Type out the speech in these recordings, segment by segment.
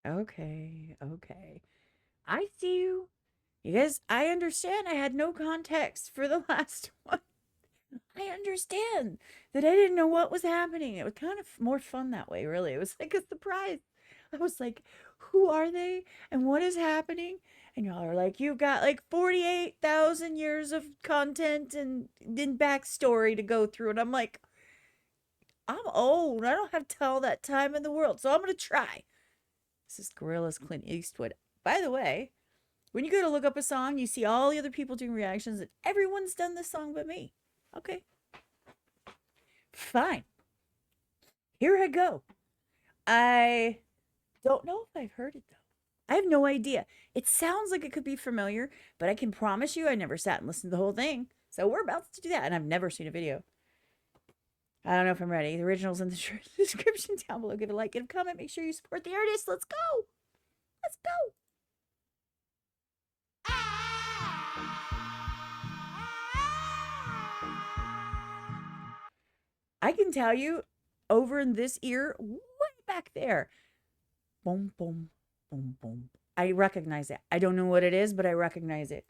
Okay, okay. I see you. Yes, I understand. I had no context for the last one. I understand that I didn't know what was happening. It was kind of more fun that way, really. It was like a surprise. I was like, who are they and what is happening? And y'all are like, you've got like 48,000 years of content and then backstory to go through. And I'm like, I'm old. I don't have all that time in the world. So I'm going to try. This is Gorillaz Clint Eastwood. By the way, when you go to look up a song, you see all the other people doing reactions, and everyone's done this song but me. Okay, fine. Here I go. I don't know if I've heard it though. I have no idea. It sounds like it could be familiar, but I can promise you I never sat and listened to the whole thing. So we're about to do that, and I've never seen a video. I don't know if I'm ready. The original's in the description down below. Give a like, give a comment. Make sure you support the artist. Let's go. Let's go. I can tell you over in this ear, way back there. Boom, boom, boom, boom. I recognize it. I don't know what it is, but I recognize it.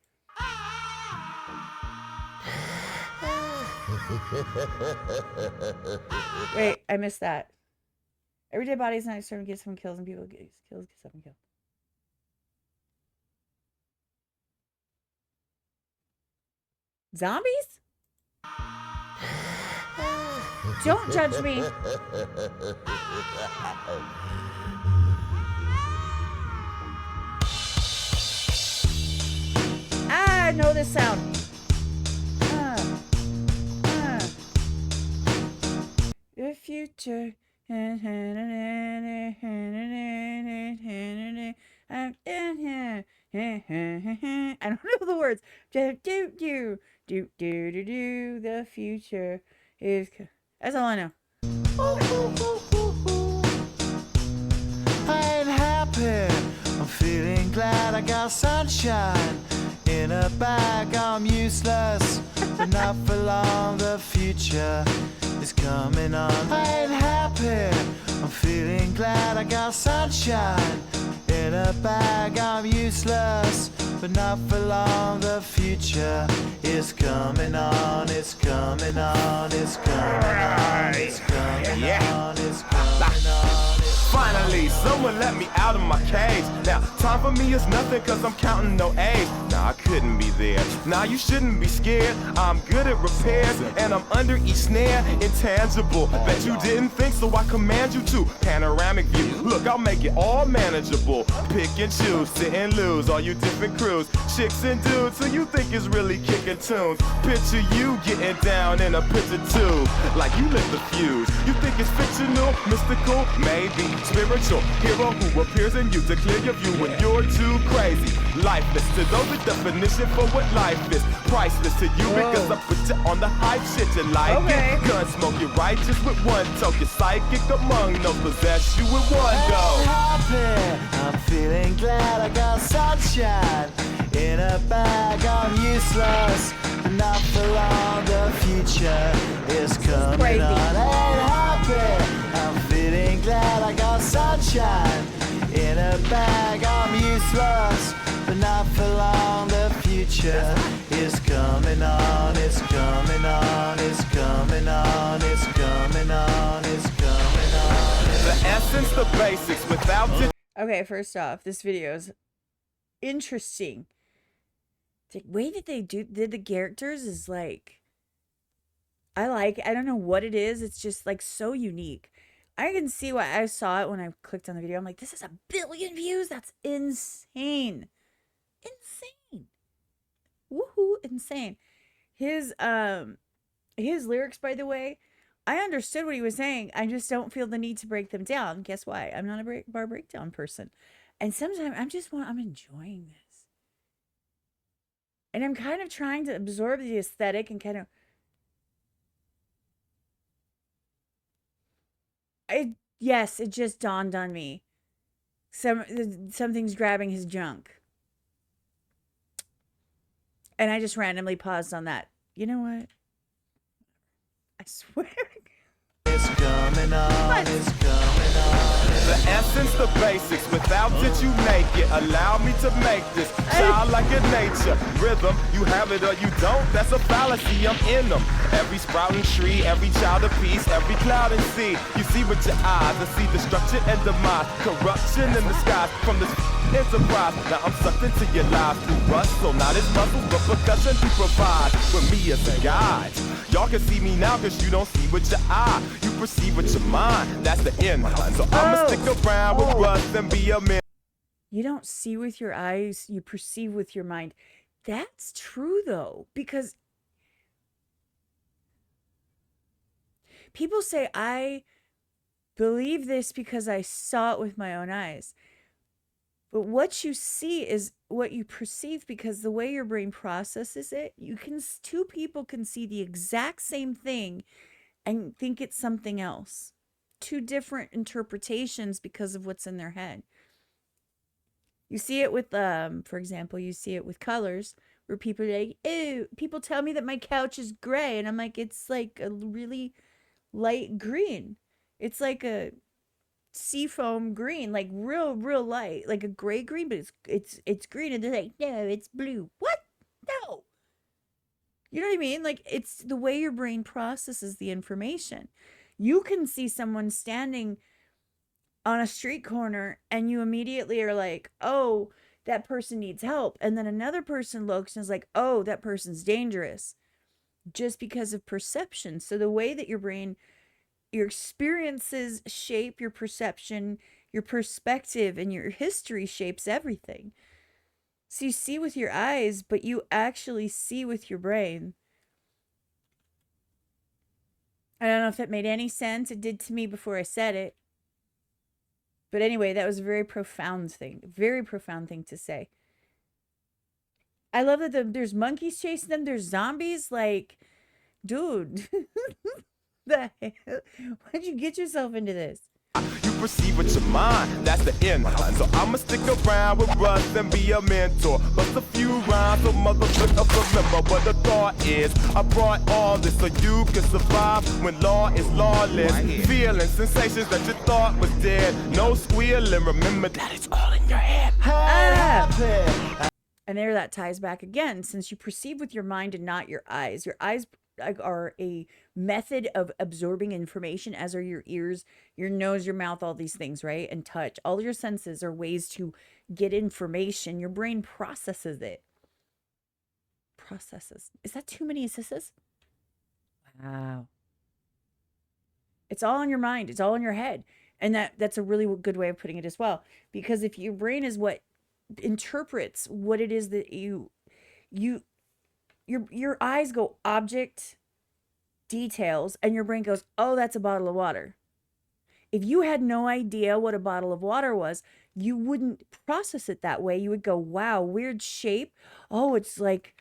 Wait, I missed that. Every dead body is not starting to get some kills and people get kills, get something killed. Zombies? Don't judge me. I know this sound. The future. I don't know the words. Do do do do do do do. The future is. That's all I know. I ain't happy. I'm feeling glad I got sunshine in a bag. I'm useless, but not for long. The future is coming on. I ain't happy. I'm feeling glad I got sunshine in a bag. I'm useless, but not for long. The future is coming on. It's coming on. It's coming on. It's coming on. It's coming on. Finally, someone let me out of my cage. Now, time for me is nothing cause I'm counting no A's. Nah, I couldn't be there. Nah, you shouldn't be scared. I'm good at repairs and I'm under each snare. Intangible, bet you didn't think, so I command you to. Panoramic view, look, I'll make it all manageable. Pick and choose, sit and lose, all you different crews. Chicks and dudes who you think is really kicking tunes. Picture you getting down in a picture tube, like you lit the fuse. You think it's fictional, mystical, maybe. Spiritual hero who appears in you to clear your view when you're too crazy. Lifeless to those, the definition for what life is. Priceless to you because I put you on the hype shit. You like it? Gun smoke, you're righteous with one toke. You're psychic among those, possess you with one go. I'm happy. I'm feeling glad I got sunshine in a bag. I'm useless, but not for long. The future is coming on. I ain't happy. I'm feeling glad I got sunshine in a bag. I'm useless, but not for long. The future is coming on. It's coming on. It's coming on. It's coming on. It's coming on. The essence, the basics, without it. Okay, first off, this video is interesting. The way that they did the characters is like, I don't know what it is. It's just like so unique. I can see why I saw it when I clicked on the video. I'm like, this is 1 billion views. That's insane. Insane. Woohoo, insane. His lyrics, by the way, I understood what he was saying. I just don't feel the need to break them down. Guess why? I'm not a bar breakdown person. And sometimes I'm enjoying this. And I'm kind of trying to absorb the aesthetic and kind of yes, it just dawned on me. Something's grabbing his junk. And I just randomly paused on that. You know what? I swear. It's coming on. It's coming on. The essence, the basics. Without it, you make it. Allow me to make this child like a nature rhythm. You have it or you don't. That's a fallacy. I'm in them. Every sprouting tree, every child of peace, every cloud and sea. You see with your eyes and see destruction and demise, corruption in the skies from this enterprise. Now I'm sucked into your lives through rust, so not as muscles, but percussion to provide with me as a guide. Y'all can see me now cause you don't see with your eye. You perceive with your mind. That's the end line. So I'ma stick around with rust and be a man. You don't see with your eyes, you perceive with your mind. That's true though, because people say, I believe this because I saw it with my own eyes. But what you see is what you perceive, because the way your brain processes it, two people can see the exact same thing and think it's something else. Two different interpretations because of what's in their head. You see it with, for example, you see it with colors where people are like, ew, people tell me that my couch is gray. And I'm like, it's like a really light green. It's like a seafoam green, like real light, like a gray green, but it's green. And they're like, no, it's blue. What? No. You know what I mean? Like, it's the way your brain processes the information. You can see someone standing on a street corner and you immediately are like, oh, that person needs help. And then another person looks and is like, oh, that person's dangerous, just because of perception. So the way that your brain, your experiences shape your perception, your perspective, and your history shapes everything. So you see with your eyes, but you actually see with your brain. I don't know if that made any sense. It did to me before I said it. But anyway, that was a very profound thing to say. I love that there's monkeys chasing them. There's zombies. Like, dude, the hell? Why'd you get yourself into this? You perceive with your mind, that's the end line. So I'ma stick around with Russ and be a mentor. Bust a few rhymes so motherfucker remember what the thought is. I brought all this so you can survive when law is lawless. Feeling sensations that you thought was dead. No squealing, remember that it's all in your head. And there, that ties back again, since you perceive with your mind and not your eyes. Your eyes are a method of absorbing information, as are your ears, your nose, your mouth, all these things, right? And touch. All your senses are ways to get information. Your brain processes it. Processes. Is that too many assesses? Wow. It's all in your mind. It's all in your head. And that's a really good way of putting it as well. Because if your brain is what interprets what it is that your eyes go object, details, and your brain goes, oh, that's a bottle of water. If you had no idea what a bottle of water was, you wouldn't process it that way. You would go, wow, weird shape. Oh, it's like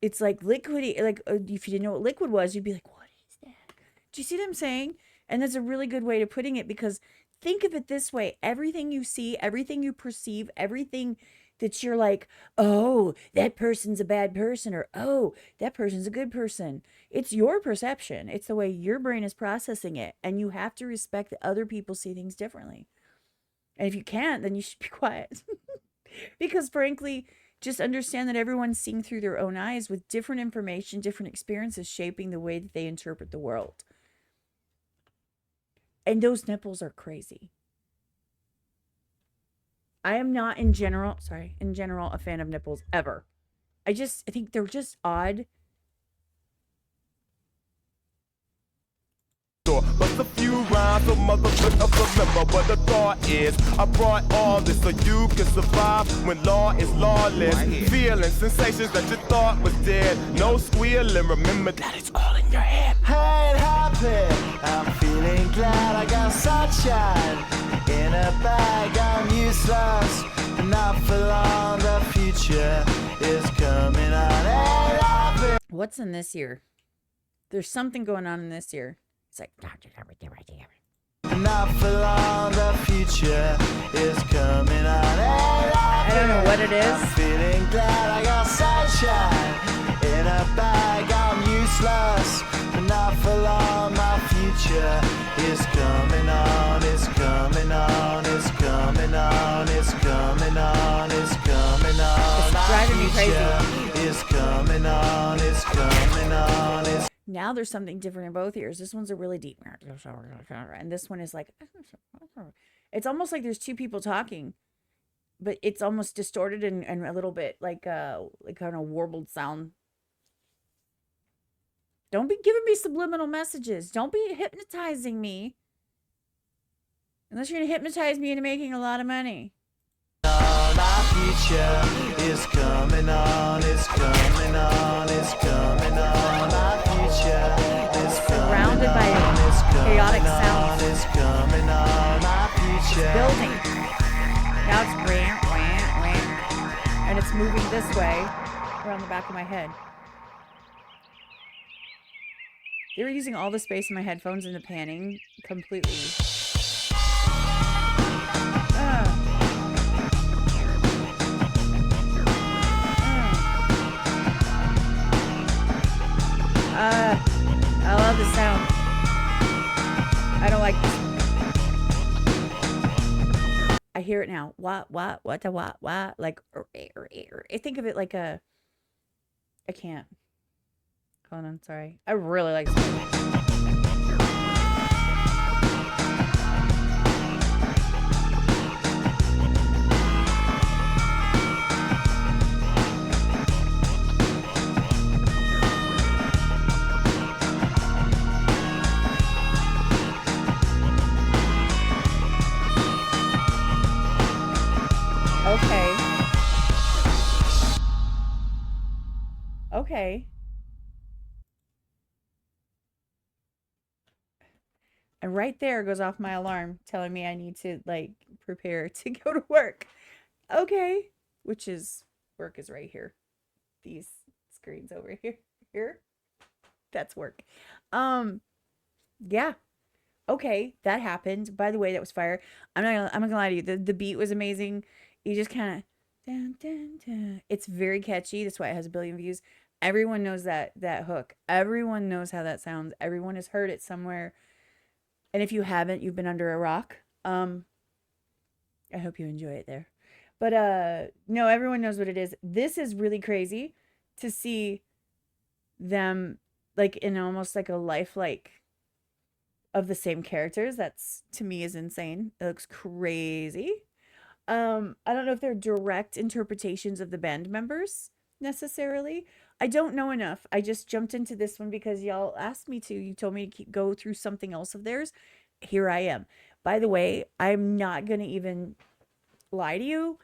liquidy. Like, if you didn't know what liquid was, you'd be like, what is that? Do you see what I'm saying? And that's a really good way to putting it, because think of it this way. Everything you see, everything you perceive, everything that you're like, oh, that person's a bad person, or oh, that person's a good person. It's your perception. It's the way your brain is processing it. And you have to respect that other people see things differently. And if you can't, then you should be quiet. Because frankly, just understand that everyone's seeing through their own eyes with different information, different experiences shaping the way that they interpret the world. And those nipples are crazy. I am not in general, a fan of nipples ever. I think they're just odd. Bust a few rhymes so motherfucker remember what the thought is. I brought all this so you can survive when law is lawless. Feeling sensations that you thought was dead. No squealing, remember that it's all in your head. I ain't happy, I'm feeling glad I got sunshine in a bag. I'm useless, not for long, the future is coming on. Ain't happy. What's in this year? There's something going on in this year. It's like, not for long, the future is coming on. I don't know what it is. I'm feeling glad I got sunshine in a bag. I'm useless, but not not for long. My future is coming on, it's coming on, it's coming on, it's coming on, it's coming on. It's driving me crazy. It's coming on, it's coming on, it's Now there's something different in both ears. This one's a really deep, and this one is like, it's almost like there's two people talking, but it's almost distorted and a little bit like kind of warbled sound. Don't be giving me subliminal messages. Don't be hypnotizing me. Unless you're going to hypnotize me into making a lot of money. my future is coming on, it's coming on, it's coming on. My future is Surrounded by chaotic sounds. it's coming on. My future. Building. Now it's ring, and it's moving this way around the back of my head. They were using all the space in my headphones and the panning completely. I love the sound. I don't like this. I hear it now. What, like, I think of it like I can't. Hold on, sorry. I really like this. Okay. And right there goes off my alarm telling me I need to like prepare to go to work. Okay. Which is work is right here. These screens over here. That's work. Yeah. Okay, that happened. By the way, that was fire. I'm not gonna lie to you. The beat was amazing. You just kind of dun, dun, dun. It's very catchy. That's why it has a billion views. Everyone knows that hook. Everyone knows how that sounds. Everyone has heard it somewhere. And if you haven't, you've been under a rock. I hope you enjoy it there. But no, everyone knows what it is. This is really crazy to see them like in almost like a lifelike of the same characters. That's, to me, is insane. It looks crazy. I don't know if they're direct interpretations of the band members necessarily. I don't know enough. I just jumped into this one because y'all asked me to. You told me to go through something else of theirs. Here I am. By the way, I'm not going to even lie to you.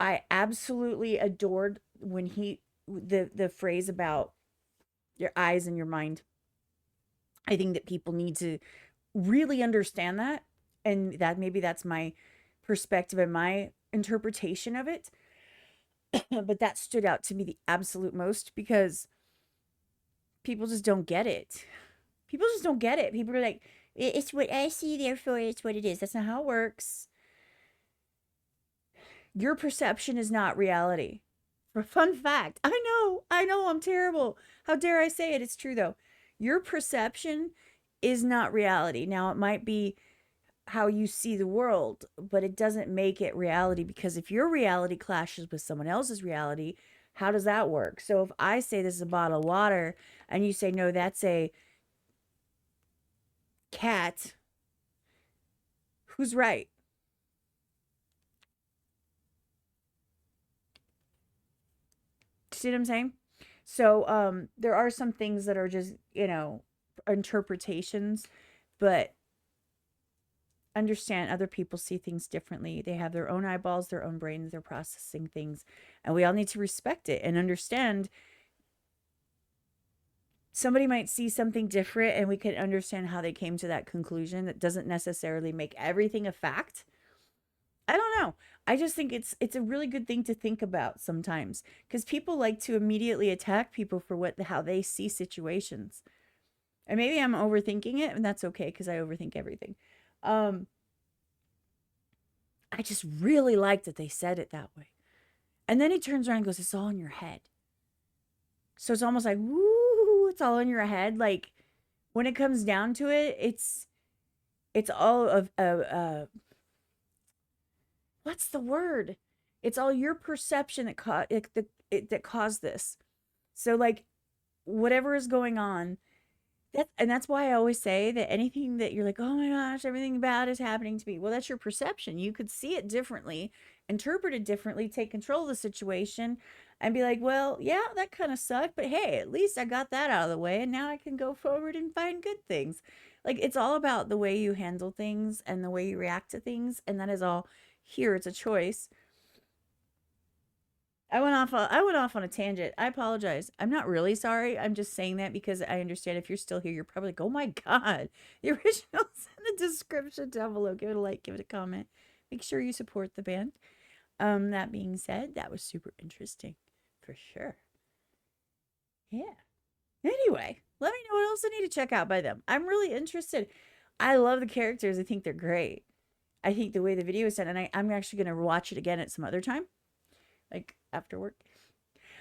I absolutely adored when the phrase about your eyes and your mind. I think that people need to really understand that, and that maybe that's my perspective and my interpretation of it. But that stood out to me the absolute most because people just don't get it. People just don't get it. People are like, it's what I see, therefore it's what it is. That's not how it works. Your perception is not reality. For a fun fact, I know, I'm terrible. How dare I say it? It's true though. Your perception is not reality. Now, it might be how you see the world, but it doesn't make it reality, because if your reality clashes with someone else's reality, how does that work? So if I say this is a bottle of water and you say, no, that's a cat, who's right? See what I'm saying? So there are some things that are just, interpretations, but understand other people see things differently. They have their own eyeballs, their own brains, they're processing things, and we all need to respect it and understand. Somebody might see something different and we can understand how they came to that conclusion. That doesn't necessarily make everything a fact. I don't know. I just think it's a really good thing to think about sometimes, because people like to immediately attack people for how they see situations. And maybe I'm overthinking it, and that's okay, because I overthink everything. I just really like that they said it that way. And then he turns around and goes, it's all in your head. So it's almost like, woo, it's all in your head. Like, when it comes down to it, it's all of what's the word? It's all your perception that caused this. So like whatever is going on, that's why I always say that anything that you're like, oh my gosh, everything bad is happening to me. Well, that's your perception. You could see it differently, interpret it differently, take control of the situation, and be like, well, yeah, that kind of sucked, but hey, at least I got that out of the way, and now I can go forward and find good things. Like it's all about the way you handle things and the way you react to things, and that is all here. It's a choice. I went off on a tangent. I apologize. I'm not really sorry. I'm just saying that because I understand if you're still here, you're probably like, oh my God. The original's in the description down below. Give it a like, give it a comment. Make sure you support the band. That being said, that was super interesting. For sure. Yeah. Anyway, let me know what else I need to check out by them. I'm really interested. I love the characters. I think they're great. I think the way the video is done, and I'm actually going to watch it again at some other time, like after work.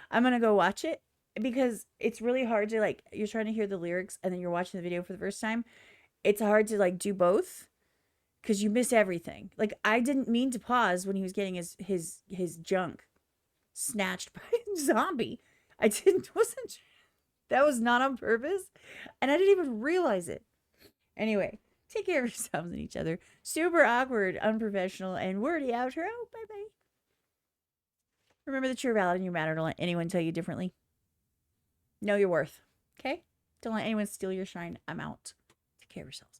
I'm going to go watch it because it's really hard to like, you're trying to hear the lyrics and then you're watching the video for the first time. It's hard to like do both because you miss everything. Like I didn't mean to pause when he was getting his junk snatched by a zombie. I didn't, wasn't, that was not on purpose. And I didn't even realize it. Anyway, take care of yourselves and each other. Super awkward, unprofessional, and wordy outro. Bye bye. Remember that you're valid and you matter. Don't let anyone tell you differently. Know your worth. Okay? Don't let anyone steal your shine. I'm out. Take care of yourselves.